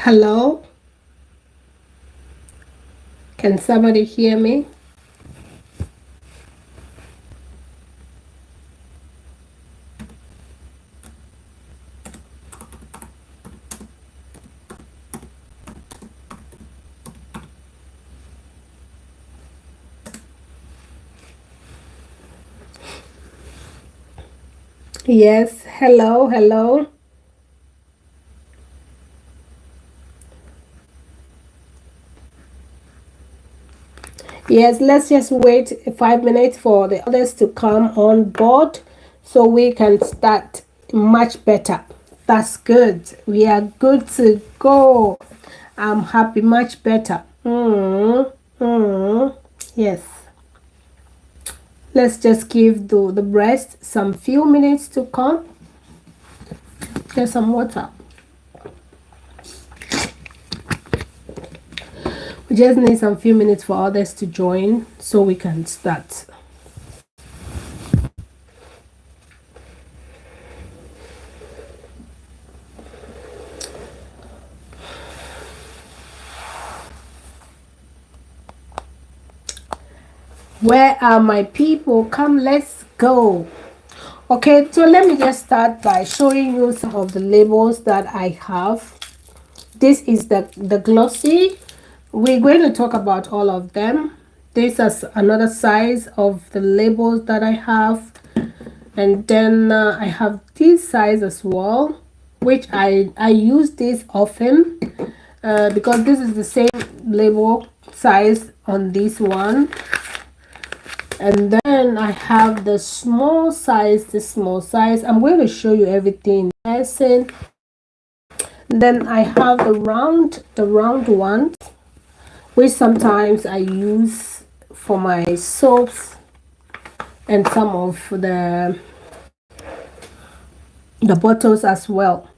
Hello, can somebody hear me? Yes, hello, hello. Yes, let's just wait 5 minutes for the others to come on board so we can start much better. That's good. We are good to go. I'm happy, much better. Yes. Let's just give the breast some few minutes to come. Get some water. We just need some few minutes for others to join so we can start. Where are my people? Come, let's go. Okay, so let me just start by showing you some of the labels that I have. This is the glossy. We're going to talk about all of them. This is another size of the labels that I have. And then I have this size as well, which I use this often because this is the same label size on this one. And then I have the small size, I'm going to show you everything in person. Then I have the round ones, which sometimes I use for my soaps and some of the bottles as well.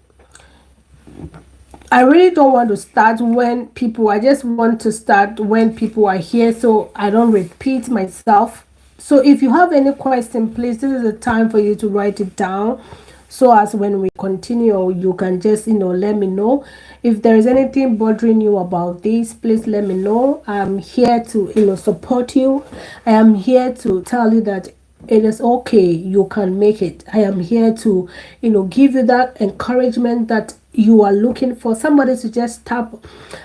I really don't want to start when people, I just want to start when people are here so I don't repeat myself. So if you have any question, please, this is the time for you to write it down so as when we continue you can just let me know. If there is anything bothering you about this, please let me know. I'm here to support you. I am here to tell you that it is okay, you can make it. I am here to give you that encouragement that you are looking for, somebody to just tap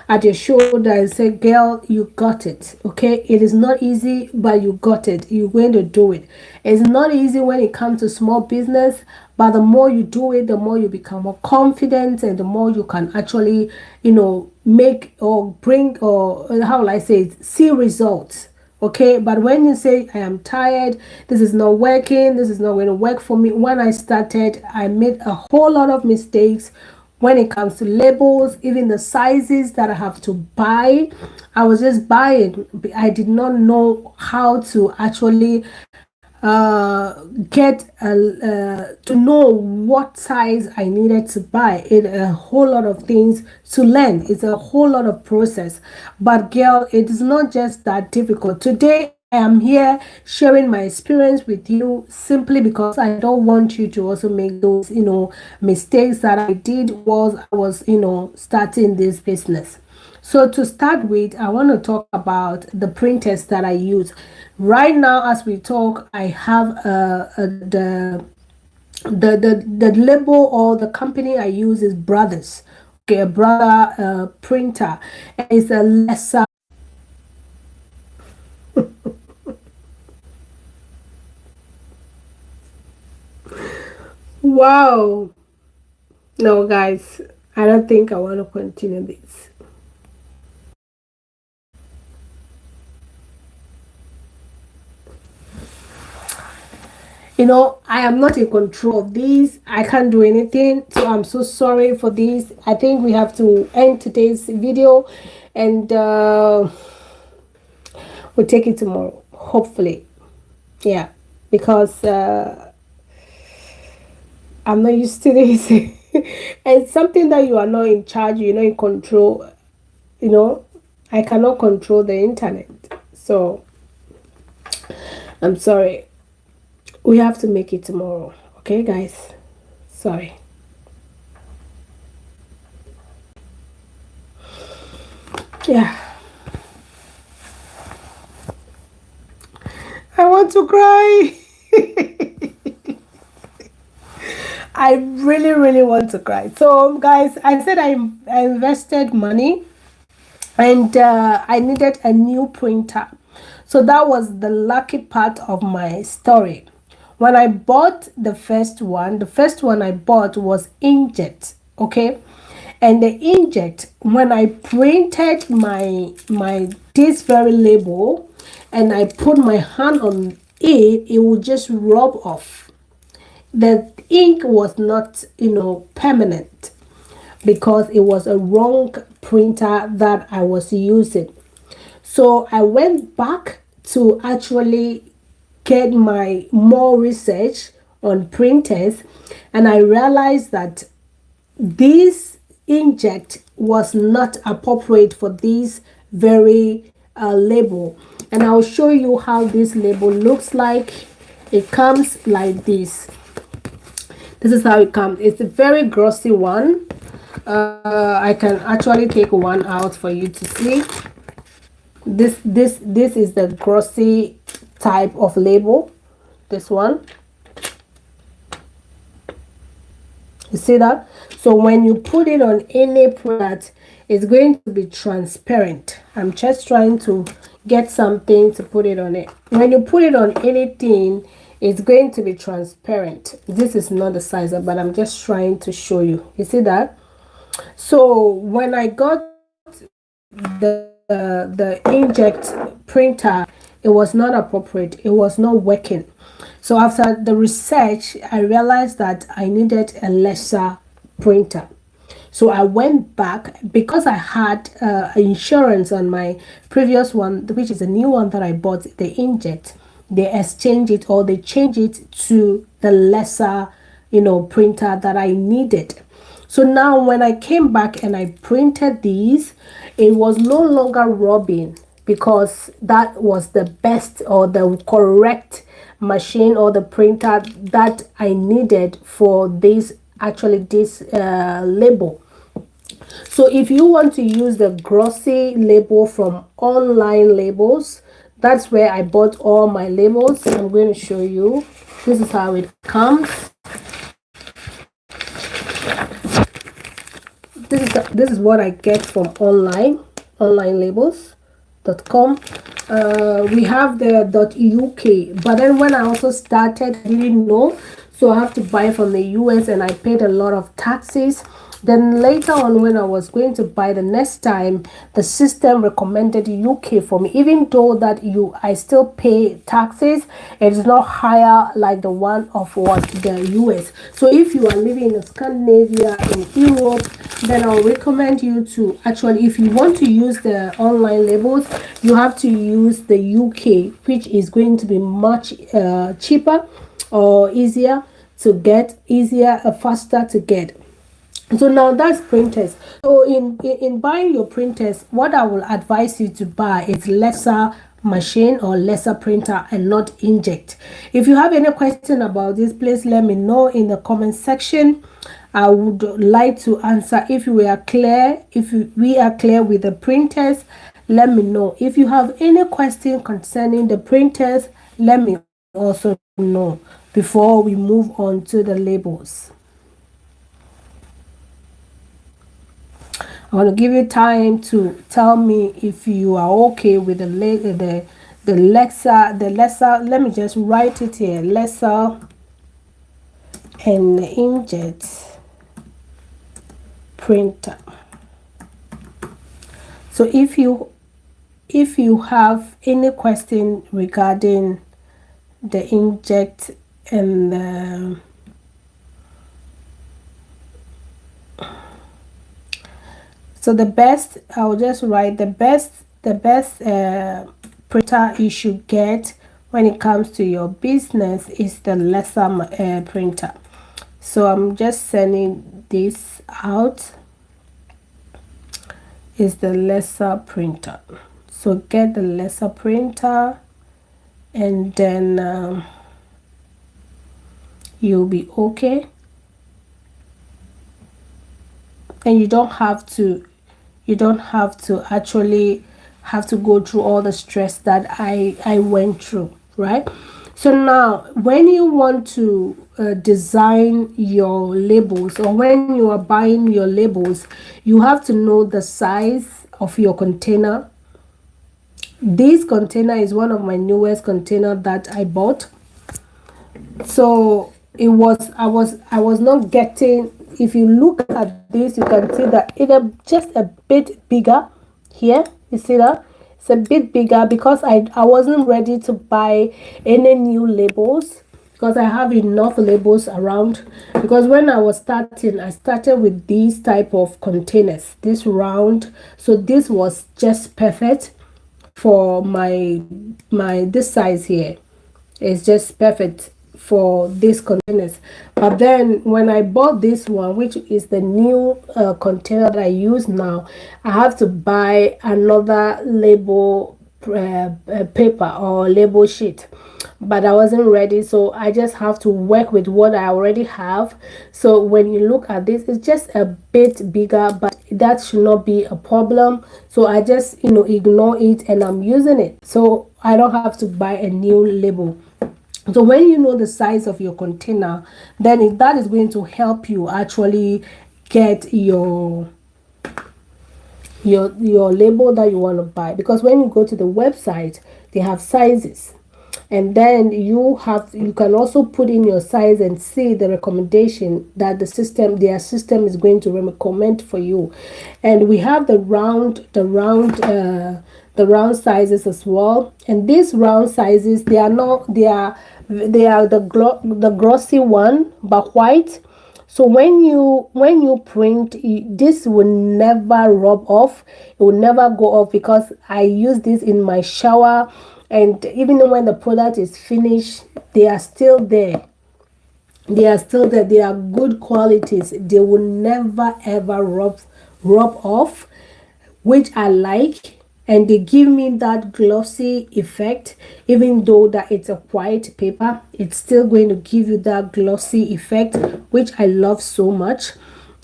at your shoulder and say, girl, you got it. Okay, it is not easy, but you got it. You're going to do it. It's not easy when it comes to small business, but the more you do it, the more you become more confident, and the more you can actually make or bring, or how will I say it, see results. Okay, but when you say I am tired, this is not working, this is not going to work for me. When I started, I made a whole lot of mistakes when it comes to labels, even the sizes that I have to buy. I was just buying. I did not know how to actually get to know what size I needed to buy. It a whole lot of things to learn. It's a whole lot of process. But girl, it is not just that difficult. Today I am here sharing my experience with you simply because I don't want you to also make those mistakes that I did was I was starting this business. So to start with, I want to talk about the printers that I use. Right now, as we talk, I have the label or the company I use is Brothers. Okay, a brother printer. It's a lesser. Wow. No, guys, I don't think I want to continue this. I am not in control of this. I can't do anything, so I'm so sorry for this. I think we have to end today's video, and we'll take it tomorrow, hopefully. Yeah, because I'm not used to this. And something that you are not in charge, you're not in control. you know I cannot control the internet, so I'm sorry. We have to make it tomorrow, okay, guys? Sorry. Yeah, I want to cry. I really, really want to cry. So, guys, I said I invested money, and I needed a new printer. So that was the lucky part of my story. When I bought the first one I bought was inkjet, okay? And the inkjet, when I printed my this very label and I put my hand on it, it would just rub off. The ink was not, permanent, because it was a wrong printer that I was using. So I went back to actually get my more research on printers, and I realized that this inkjet was not appropriate for this very label. And I'll show you how this label looks like. It comes like this. This is how it comes. It's a very glossy one. I can actually take one out for you to see. This is the glossy type of label. This one, you see that? So when you put it on any product, it's going to be transparent. I'm just trying to get something to put it on it. When you put it on anything, it's going to be transparent. This is not the size, but I'm just trying to show you. You see that? So when I got the inkjet printer, it was not appropriate. It was not working. So after the research, I realized that I needed a lesser printer. So I went back, because I had insurance on my previous one, which is a new one that I bought, the inkjet. They exchange it, or they change it to the lesser, printer that I needed. So now when I came back and I printed these, it was no longer rubbing, because that was the best or the correct machine or the printer that I needed for this label. So if you want to use the glossy label from online labels, that's where I bought all my labels. I'm going to show you. This is how it comes. This is what I get from onlinelabels.com. We have the .uk, but then when I also started, I didn't know, so I have to buy from the US, and I paid a lot of taxes. Then later on, when I was going to buy the next time, the system recommended UK for me, even though that I still pay taxes. It is not higher like the one of what the US. So if you are living in Scandinavia, in Europe, then I'll recommend you to actually, if you want to use the online labels, you have to use the UK, which is going to be much cheaper or easier to get, faster to get. So now that's printers. So in buying your printers, what I will advise you to buy is lesser machine or lesser printer, and not inkjet. If you have any question about this, please let me know in the comment section. I would like to answer. If we are clear with the printers, let me know. If you have any question concerning the printers, let me also know before we move on to the labels. I want to give you time to tell me if you are okay with the lesser. Let me just write it here: lesser and inkjet printer. So if you have any question regarding the inkjet and so the best, I'll just write the best printer you should get when it comes to your business is the lesser printer. So I'm just sending this out. Is the lesser printer. So get the lesser printer, and then you'll be okay. And you don't have to you don't have to actually have to go through all the stress that I went through, right? So now when you want to design your labels, or when you are buying your labels, you have to know the size of your container. This container is one of my newest container that I bought. So it was I was not getting, if you look at this, you can see that it is just a bit bigger here. You see that it's a bit bigger because I wasn't ready to buy any new labels, because I have enough labels around. Because when I was starting, I started with these type of containers, this round. So this was just perfect for my this size here. It's just perfect for these containers. But then when I bought this one, which is the new container that I use now, I have to buy another label paper or label sheet, but I wasn't ready, so I just have to work with what I already have. So when you look at this, it's just a bit bigger, but that should not be a problem. So I just ignore it, and I'm using it, so I don't have to buy a new label. So when you know the size of your container, then that is going to help you actually get your label that you want to buy. Because when you go to the website, they have sizes, and then you can also put in your size and see the recommendation that their system is going to recommend for you. And we have the round sizes as well. And these round sizes, they are the glossy one, but white. So when you print, this will never rub off. It will never go off, because I use this in my shower, and even when the product is finished, they are still there. They are still there. They are good qualities. They will never ever rub off, which I like. And they give me that glossy effect. Even though that it's a white paper, it's still going to give you that glossy effect, which I love so much.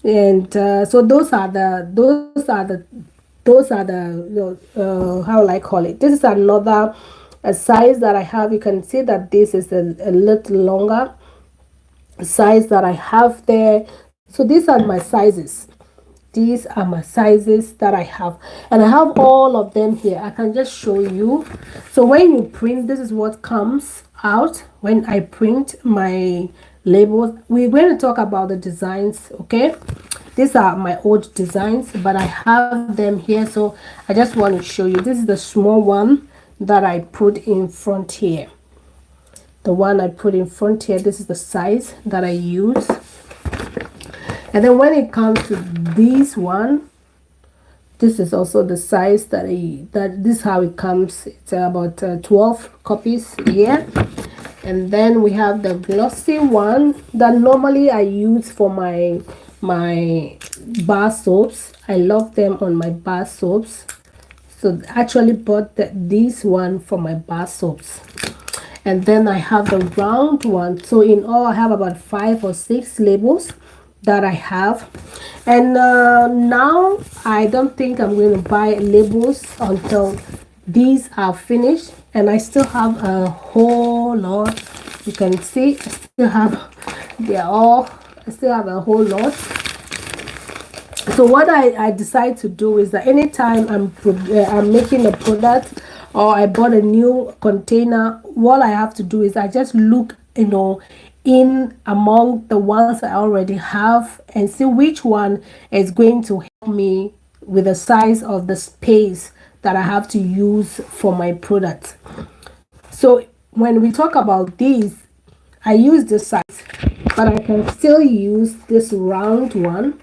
And so those are the how will I call it, this is another size that I have. You can see that this is a little longer size that I have there. So these are my sizes. These are my sizes that I have, and I have all of them here. I can just show you. So when you print, this is what comes out when I print my labels. We're going to talk about the designs, okay? These are my old designs, but I have them here, so I just want to show you. This is the small one that I put in front here. The one I put in front here, this is the size that I use. And then when it comes to this one, this is also the size that this is how it comes. It's about 12 copies here. And then we have the glossy one that normally I use for my bar soaps. I love them on my bar soaps. So I actually bought this one for my bar soaps. And then I have the round one. So in all, I have about 5 or 6 labels that I have. And now I don't think I'm going to buy labels until these are finished. And I still have a whole lot. You can see I still have a whole lot. So what I decide to do is that anytime I'm making a product, or I bought a new container, what I have to do is I just look in among the ones I already have, and see which one is going to help me with the size of the space that I have to use for my product. So when we talk about these, I use this size, but I can still use this round one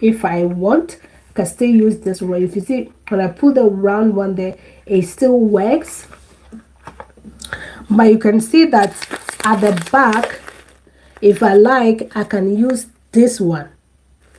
if I want. I can still use this one. If you see, when I put the round one there, it still works. But you can see that at the back, if I like, I can use this one.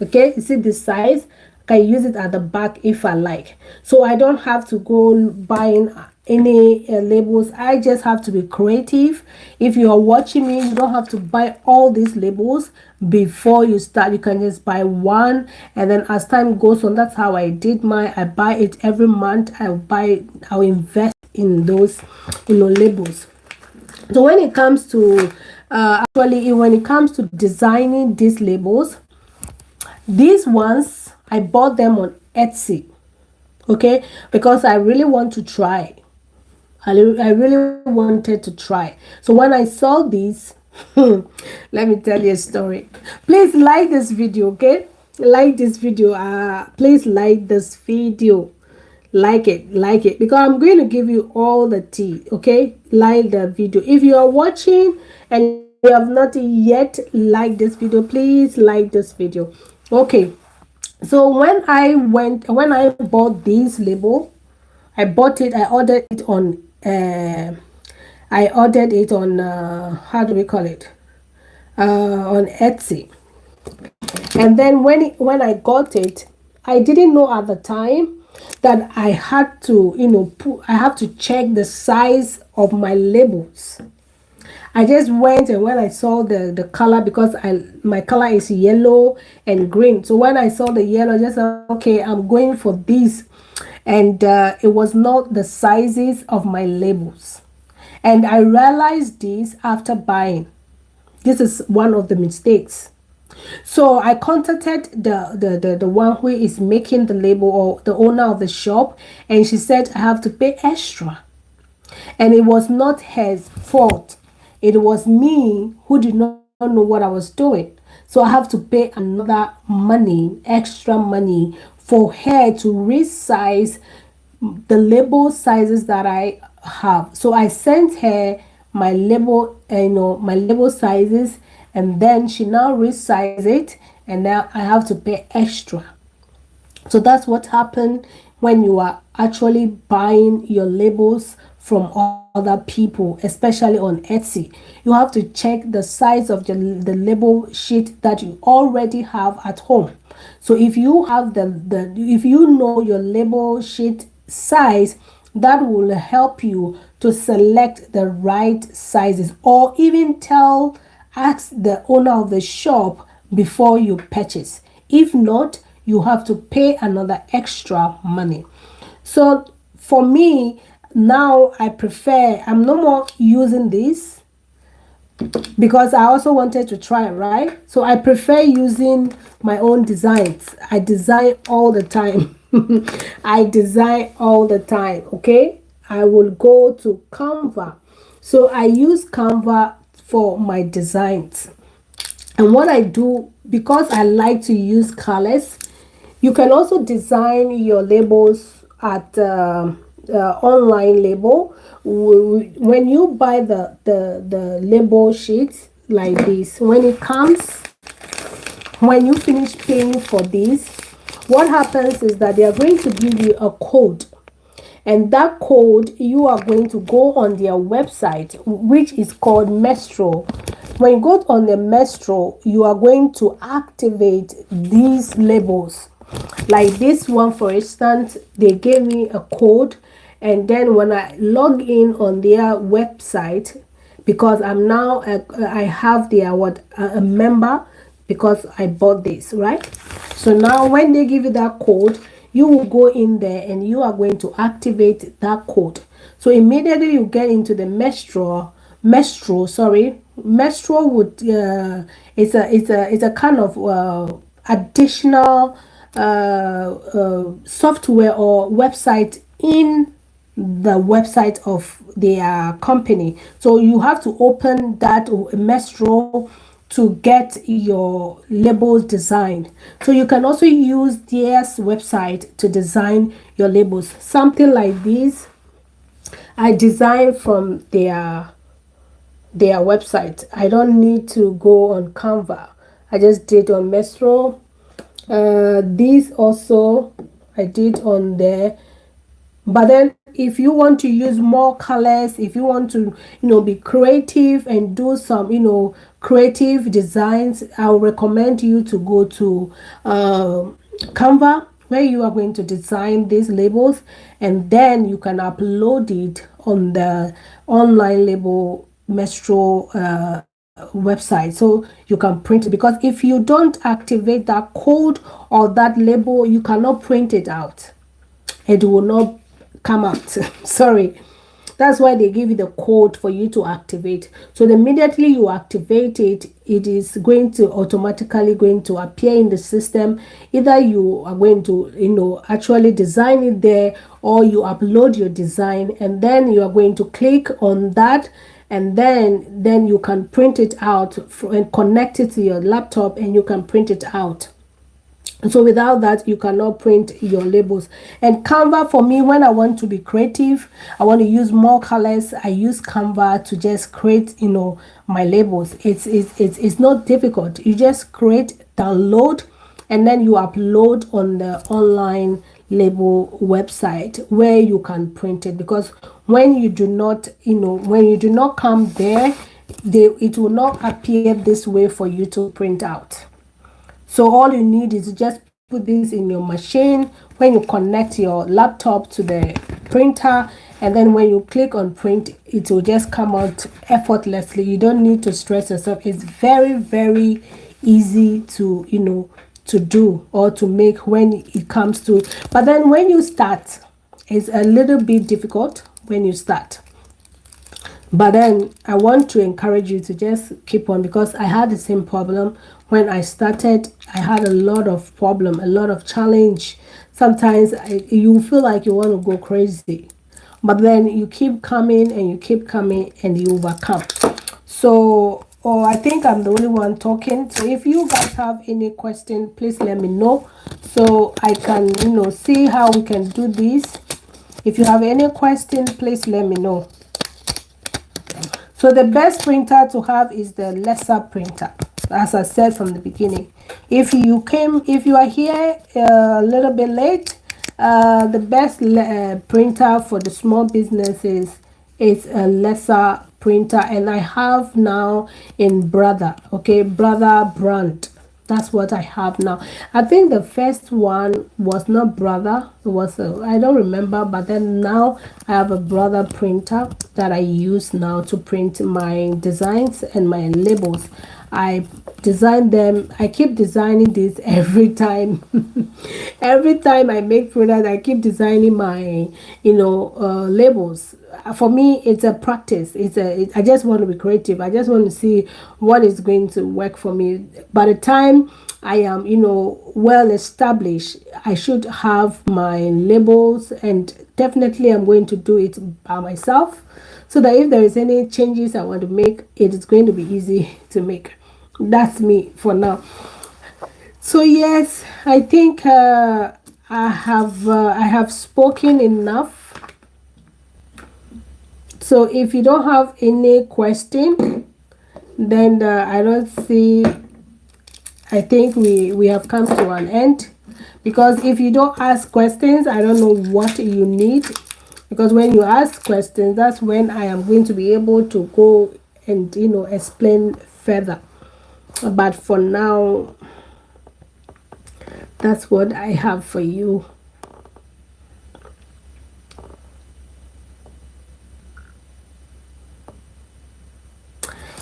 Okay, you see this size? I can use it at the back if I like. So I don't have to go buying any labels. I just have to be creative. If you are watching me, you don't have to buy all these labels before you start. You can just buy one, and then as time goes on, that's how I did mine. I buy it every month. I'll invest in those, labels. So when it comes to when it comes to designing these labels, these ones I bought them on Etsy, okay, because I really want to try. I really wanted to try. So when I saw these, let me tell you a story. Please like this video, okay? Like this video. Please like this video. Like it, because I'm going to give you all the tea, okay? Like the video. If you are watching and you have not yet liked this video, please like this video. Okay, so when I bought this label, I ordered it on how do we call it, on Etsy. And then when I got it, I didn't know at the time that I had to I have to check the size of my labels. I just went, and when I saw the color, because my color is yellow and green, so when I saw the yellow, I just said, okay, I'm going for this. And it was not the sizes of my labels, and I realized this after buying. This is one of the mistakes. So I contacted the one who is making the label, or the owner of the shop, and she said I have to pay extra. And it was not her fault. It was me who did not know what I was doing. So I have to pay another extra money, for her to resize the label sizes that I have. So I sent her my label, my label sizes, and then she now resized it, and now I have to pay extra. So that's what happened when you are actually buying your labels from other people, especially on Etsy. You have to check the size of the label sheet that you already have at home. So if you have if you know your label sheet size, that will help you to select the right sizes, or even ask the owner of the shop before you purchase. If not, you have to pay another extra money. So for me now, I'm no more using this, because I also wanted to try, right? So I prefer using my own designs. I design all the time. I design all the time, okay? I will go to Canva. So I use Canva for my designs. And what I do, because I like to use colors, you can also design your labels at online label. When you buy the label sheet like this, when you finish paying for this, what happens is that they are going to give you a code, and that code, you are going to go on their website, which is called Mestro. When you go on the Mestro, you are going to activate these labels. Like this one, for instance, they gave me a code, and then when I log in on their website, because I'm now I have their a member, because I bought this, right? So now when they give you that code, you will go in there and you are going to activate that code. So immediately you get into the Mestro would it's a kind of additional software or website in the website of their company. So you have to open that Mestro to get your labels designed. So you can also use their website to design your labels. Something like this, I designed from their website. I don't need to go on Canva. I just did on Mestro. These also I did on there. But then if you want to use more colors, if you want to be creative and do some creative designs, I will recommend you to go to Canva. where you are going to design these labels, and then you can upload it on the online label Mestro website, so you can print it. Because if you don't activate that code or that label, you cannot print it out. It will not come out. Sorry. That's why they give you the code for you to activate. So immediately you activate it, it is going to automatically going to appear in the system. Either you are going to, actually design it there, or you upload your design, and then you are going to click on that, and then you can print it out and connect it to your laptop, and you can print it out. So without that, you cannot print your labels. And Canva, for me, when I want to be creative, I want to use more colors, I use Canva to just create, my labels. It's not difficult. You just create, download, and then you upload on the online label website where you can print it. Because when you do not, when you do not come there, it will not appear this way for you to print out. So all you need is to just put this in your machine. When you connect your laptop to the printer, and then when you click on print, it will just come out effortlessly. You don't need to stress yourself. It's very, very easy to to do or to make when it comes to. But then when you start, it's a little bit difficult when you start. But then I want to encourage you to just keep on, because I had the same problem when I started. I had a lot of problem, a lot of challenge. Sometimes you feel like you want to go crazy, but then you keep coming and you keep coming and you overcome. So, I think I'm the only one talking. So if you guys have any question, please let me know, so I can see how we can do this. If you have any question, please let me know. So the best printer to have is the Lesser printer, as I said from the beginning. If you are here a little bit late, the best printer for the small businesses is a Lesser printer, and I have now in Brother brand. That's what I have now. I think the first one was not Brother. It was I don't remember, but then now I have a Brother printer that I use now to print my designs and my labels. I design them. I keep designing this every time. Every time I make product, I keep designing my labels. For me, it's a practice. I just want to be creative. I just want to see what is going to work for me. By the time I am well established, I should have my labels, and definitely I'm going to do it by myself, so that if there is any changes I want to make, it is going to be easy to make. That's me for now. So yes, I think I have spoken enough. So if you don't have any question, then I don't see. I think we have come to an end, because if you don't ask questions, I don't know what you need. Because when you ask questions, that's when I am going to be able to go and explain further. But for now, that's what I have for you.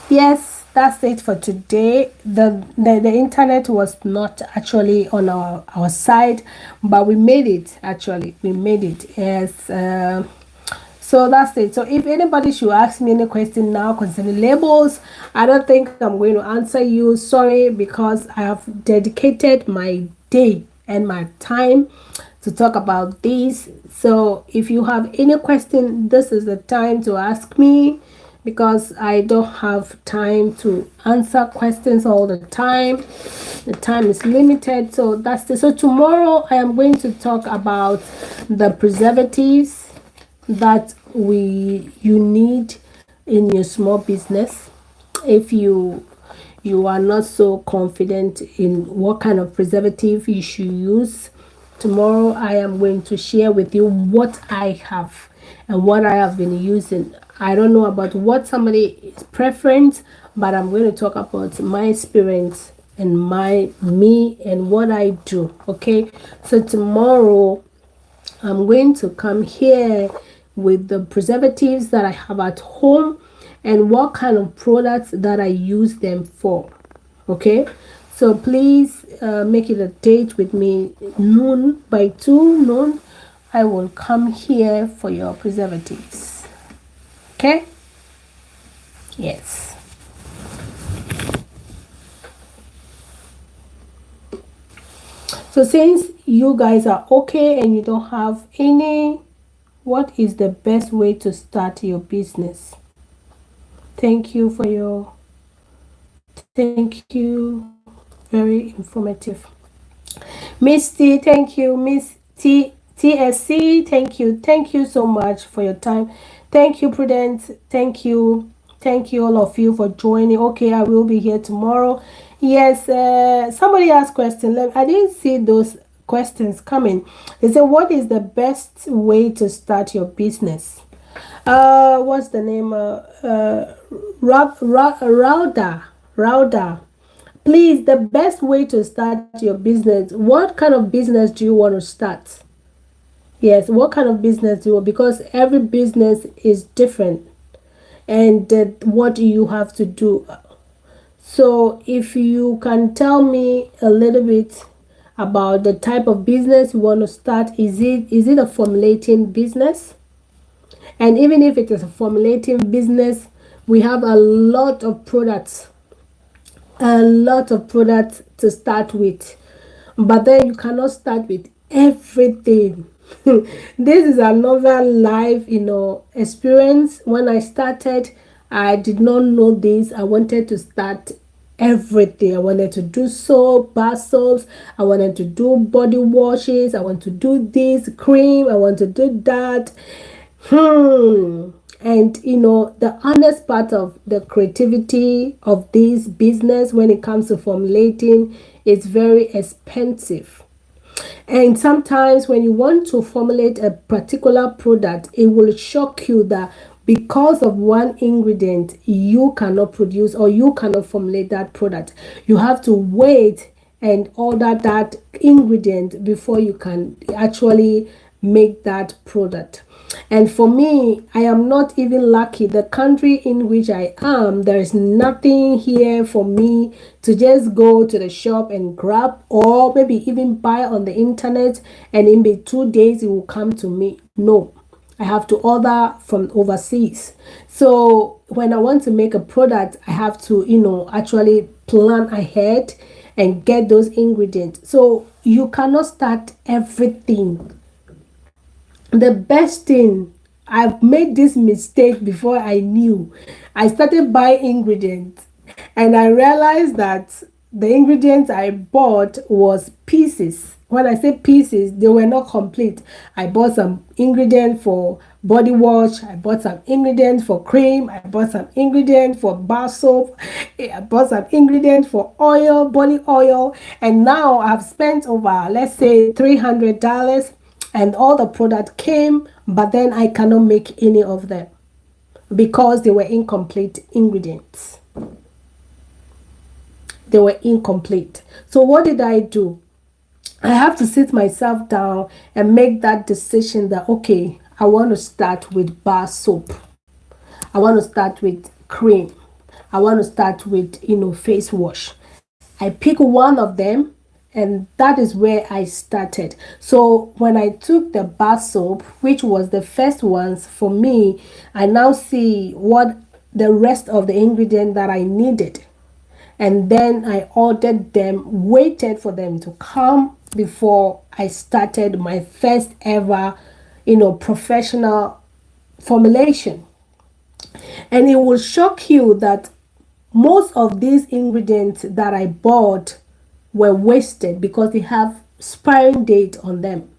Yes, that's it for today. The internet was not actually on our side, but we made it. Actually, we made it. Yes. So that's it. So if anybody should ask me any question now concerning labels, I don't think I'm going to answer you. Sorry, because I have dedicated my day and my time to talk about this. So if you have any question, this is the time to ask me, because I don't have time to answer questions all the time. The time is limited. So that's it. So tomorrow I am going to talk about the preservatives that you need in your small business. If you are not so confident in what kind of preservative you should use, tomorrow I am going to share with you what I have and what I have been using. I don't know about what somebody's preference, but I'm going to talk about my experience and me and what I do. Okay, so tomorrow I'm going to come here with the preservatives that I have at home and what kind of products that I use them for. Okay, so please make it a date with me. Noon, by 2 noon I will come here for your preservatives. Okay, yes. So since you guys are okay and you don't have any, what is the best way to start your business? Thank you for your, thank you, very informative. Miss T, thank you. Miss T TSC, thank you so much for your time. Thank you, Prudence. Thank you all of you for joining. Okay, I will be here tomorrow. Yes, somebody asked question. I didn't see those questions coming. They said, what is the best way to start your business? What's the name? Rauda. Please, the best way to start your business. What kind of business do you want to start? Yes, what kind of business do you want? Because every business is different, and what you have to do. So, if you can tell me a little bit about the type of business you want to start, is it a formulating business? And even if it is a formulating business, we have a lot of products to start with, but then you cannot start with everything. This is another life experience. When I started, I did not know this. I wanted to start everything. I wanted to do soap, bar soaps, I wanted to do body washes, I want to do this cream, I want to do that. And the honest part of the creativity of this business when it comes to formulating is very expensive. And sometimes when you want to formulate a particular product, it will shock you that because of one ingredient, you cannot produce or you cannot formulate that product. You have to wait and order that ingredient before you can actually make that product. And for me, I am not even lucky. The country in which I am, there is nothing here for me to just go to the shop and grab, or maybe even buy on the internet and in be 2 days it will come to me. No, I have to order from overseas. So when I want to make a product, I have to actually plan ahead and get those ingredients. So you cannot start everything. The best thing, I've made this mistake before I knew. I started buying ingredients and I realized that the ingredients I bought was pieces. When I say pieces, they were not complete. I bought some ingredients for body wash, I bought some ingredients for cream, I bought some ingredients for bar soap, I bought some ingredients for oil, body oil, and now I've spent over, let's say, $300, and all the product came, but then I cannot make any of them because they were incomplete ingredients. They were incomplete. So what did I do? I have to sit myself down and make that decision that, okay, I want to start with bar soap. I want to start with cream. I want to start with, face wash. I pick one of them, and that is where I started. So when I took the bar soap, which was the first ones for me, I now see what the rest of the ingredient that I needed. And then I ordered them, waited for them to come before I started my first ever, professional formulation. And it will shock you that most of these ingredients that I bought were wasted because they have expiring date on them.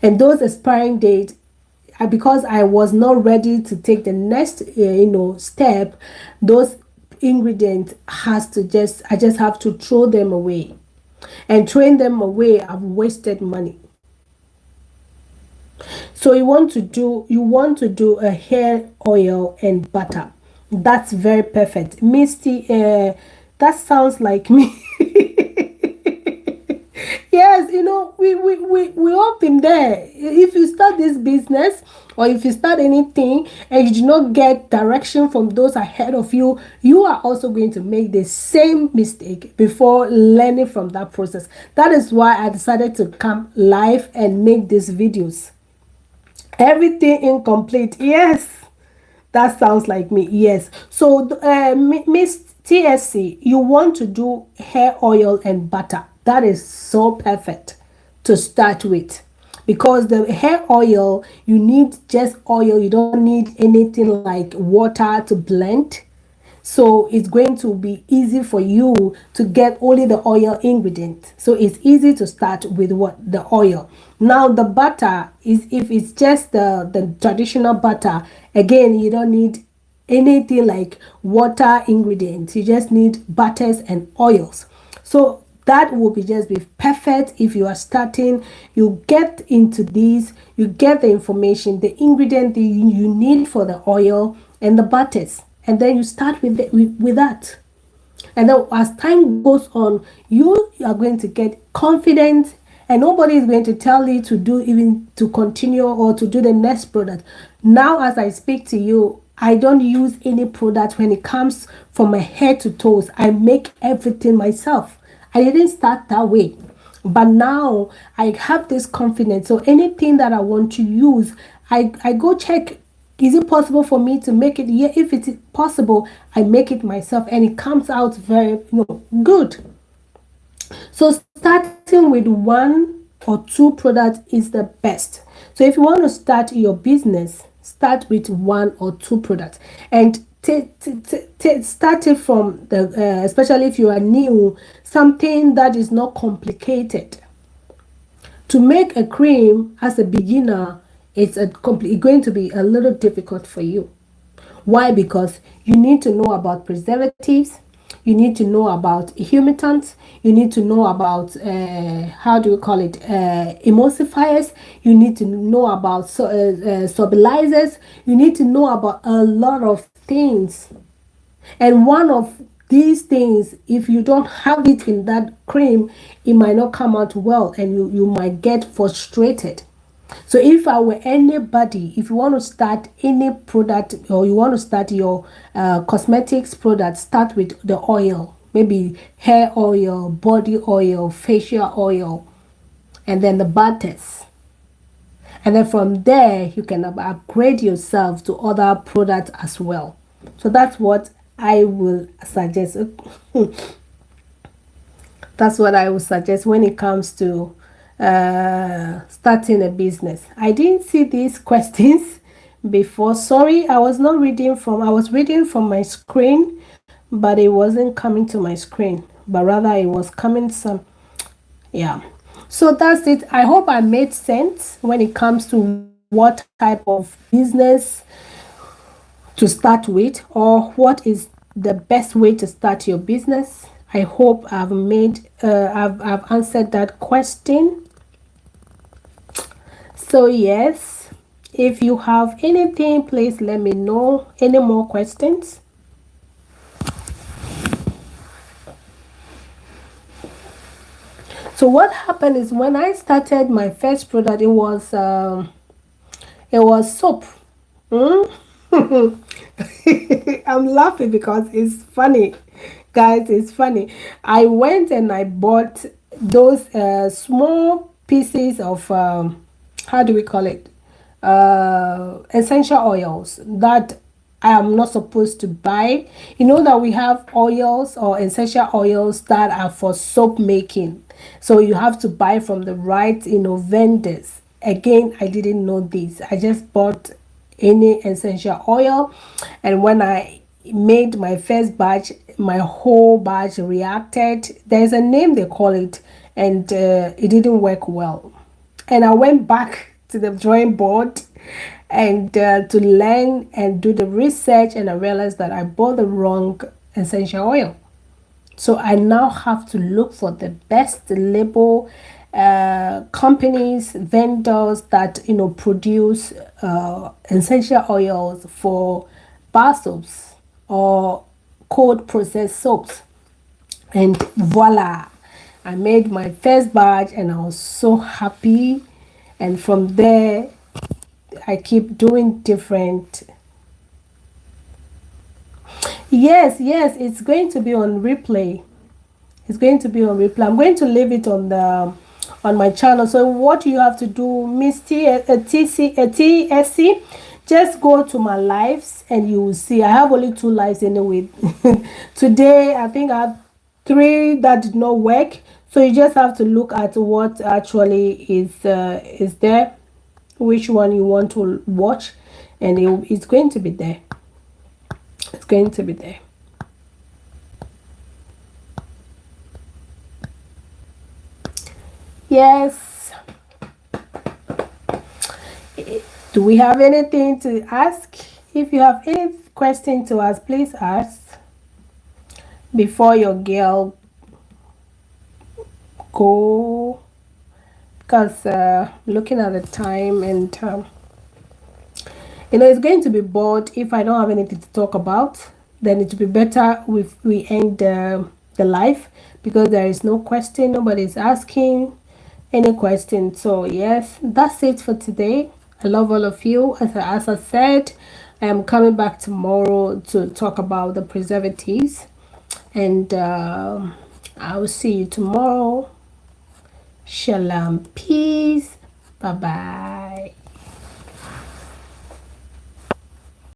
And those expiring date, because I was not ready to take the next step, those ingredients I just have to throw them away. And throwing them away, I've wasted money. So you want to do a hair oil and butter. That's very perfect. Misty, That sounds like me. Yes, we all been there. If you start this business or if you start anything and you do not get direction from those ahead of you, you are also going to make the same mistake before learning from that process. That is why I decided to come live and make these videos. Everything incomplete. Yes, that sounds like me. Yes. So, Miss TSC, you want to do hair oil and butter. That is so perfect to start with. Because the hair oil, you need just oil. You don't need anything like water to blend. So it's going to be easy for you to get only the oil ingredient. So it's easy to start with what the oil. Now the butter is, if it's just the traditional butter, again, you don't need anything like water ingredients. You just need butters and oils. So that will be just be perfect if you are starting. You get into these, you get the information, the ingredient that you need for the oil and the butters, and then you start with that. And then as time goes on, you are going to get confident, and nobody is going to tell you to do, even to continue or to do the next product. Now as I speak to you, I don't use any product when it comes from my head to toes. I make everything myself. I didn't start that way, but now I have this confidence. So anything that I want to use, I go check, is it possible for me to make it? Yeah, if it is possible, I make it myself and it comes out very good. So starting with one or two products is the best. So if you want to start your business, start with one or two products and start it from the especially if you are new, something that is not complicated. To make a cream as a beginner, it's going to be a little difficult for you. Why? Because you need to know about preservatives, you need to know about humectants, you need to know about how do you call it, emulsifiers, you need to know about stabilizers, you need to know about a lot of things. And one of these things, if you don't have it in that cream, it might not come out well and you might get frustrated. So if I were anybody, if you want to start any product or you want to start your cosmetics product, start with the oil. Maybe hair oil, body oil, facial oil, and then the butters. And then from there, you can upgrade yourself to other products as well. So that's what I will suggest. That's what I would suggest when it comes to starting a business. I didn't see these questions before. Sorry, I was reading from my screen, but it wasn't coming to my screen, but rather it was coming yeah. So that's it. I hope I made sense when it comes to what type of business to start with, or what is the best way to start your business. I hope I've answered that question. So yes, if you have anything, please let me know. Any more questions? So what happened is, when I started my first product, it was soap. I'm laughing because it's funny, guys. It's funny. I went and I bought those small pieces of how do we call it, essential oils that I am not supposed to buy. You know that we have oils or essential oils that are for soap making, so you have to buy from the right vendors. Again, I didn't know this. I just bought any essential oil, and when I made my first batch, my whole batch reacted. There's a name they call it, and it didn't work well, and I went back to the drawing board and to learn and do the research, and I realized that I bought the wrong essential oil. So I now have to look for the best label companies, vendors that produce essential oils for bar soaps or cold processed soaps. And voila, I made my first batch and I was so happy. And from there, I keep doing different. Yes, it's going to be on replay. It's going to be on replay. I'm going to leave it on my channel. So what you have to do, Misty, TSC, just go to my lives and you will see. I have only 2 lives anyway. Today, I think I have 3 that did not work. So you just have to look at what actually is there, which one you want to watch, and it's going to be there. It's going to be there. Yes. Do we have anything to ask? If you have any question to ask, please ask before your girl go, because looking at the time, and it's going to be bored if I don't have anything to talk about. Then it would be better if we end the live, because there is no question, nobody's asking any question. So yes, that's it for today. I love all of you. As I said, I am coming back tomorrow to talk about the preservatives, and I will see you tomorrow. Shalom, peace, bye bye.